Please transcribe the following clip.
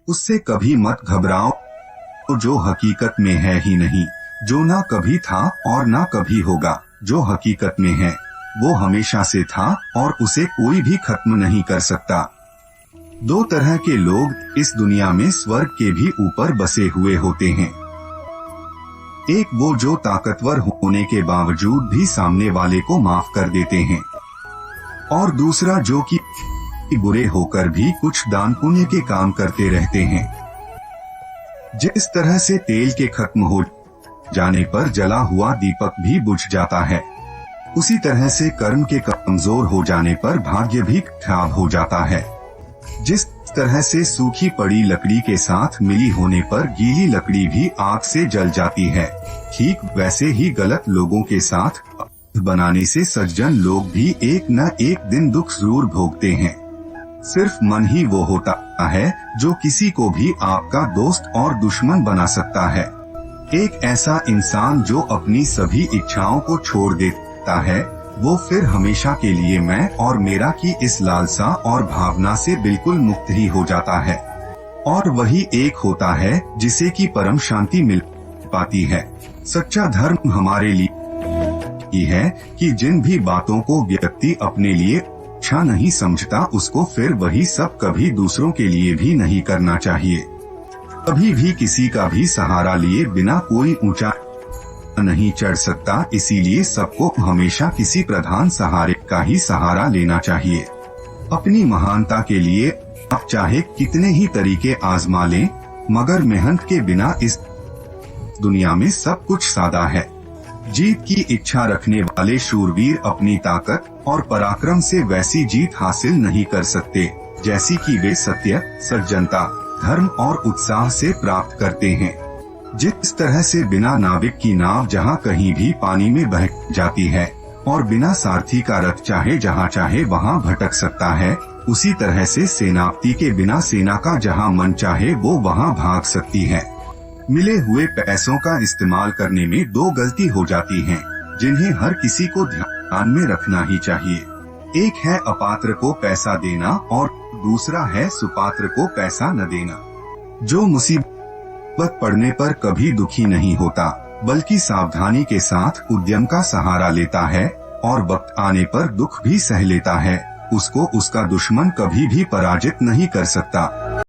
उससे कभी मत घबराओ, जो हकीकत में है ही नहीं, जो ना कभी था और ना कभी होगा। जो हकीकत में है वो हमेशा से था और उसे कोई भी खत्म नहीं कर सकता। दो तरह के लोग इस दुनिया में स्वर्ग के भी ऊपर बसे हुए होते हैं। एक वो जो ताकतवर होने के बावजूद भी सामने वाले को माफ कर देते हैं, और दूसरा जो कि बुरे होकर भी कुछ दान पुण्य के काम करते रहते हैं। जिस तरह से तेल के खत्म हो जाने पर जला हुआ दीपक भी बुझ जाता है, उसी तरह से कर्म के कमजोर हो जाने पर भाग्य भी खराब हो जाता है। जिस तरह से सूखी पड़ी लकड़ी के साथ मिली होने पर गीली लकड़ी भी आग से जल जाती है, ठीक वैसे ही गलत लोगों के साथ बनाने से सज्जन लोग भी एक न एक दिन दुख जरूर भोगते हैं। सिर्फ मन ही वो होता है जो किसी को भी आपका दोस्त और दुश्मन बना सकता है। एक ऐसा इंसान जो अपनी सभी इच्छाओं को छोड़ देता है, वो फिर हमेशा के लिए मैं और मेरा की इस लालसा और भावना से बिल्कुल मुक्त ही हो जाता है। और वही एक होता है जिसे की परम शांति मिल पाती है। सच्चा धर्म हमारे लिए है कि जिन भी बातों को व्यक्ति अपने लिए अच्छा नहीं समझता, उसको फिर वही सब कभी दूसरों के लिए भी नहीं करना चाहिए। कभी भी किसी का भी सहारा लिए बिना कोई ऊंचा नहीं चढ़ सकता, इसीलिए सबको हमेशा किसी प्रधान सहारे का ही सहारा लेना चाहिए। अपनी महानता के लिए आप चाहे कितने ही तरीके आजमा लें, मगर मेहनत के बिना इस दुनिया में सब कुछ सादा है। जीत की इच्छा रखने वाले शूरवीर अपनी ताकत और पराक्रम से वैसी जीत हासिल नहीं कर सकते जैसी कि वे सत्य, सज्जनता, धर्म और उत्साह से प्राप्त करते हैं। जिस तरह से बिना नाविक की नाव जहां कहीं भी पानी में बह जाती है और बिना सारथी का रथ चाहे जहां चाहे वहां भटक सकता है, उसी तरह से सेनापति के बिना सेना का जहां मन चाहे वो वहां भाग सकती है। मिले हुए पैसों का इस्तेमाल करने में दो गलती हो जाती हैं, जिन्हें हर किसी को ध्यान में रखना ही चाहिए। एक है अपात्र को पैसा देना और दूसरा है सुपात्र को पैसा न देना। जो मुसीबत पड़ने पर कभी दुखी नहीं होता, बल्कि सावधानी के साथ उद्यम का सहारा लेता है और वक्त आने पर दुख भी सह लेता है, उसको उसका दुश्मन कभी भी पराजित नहीं कर सकता।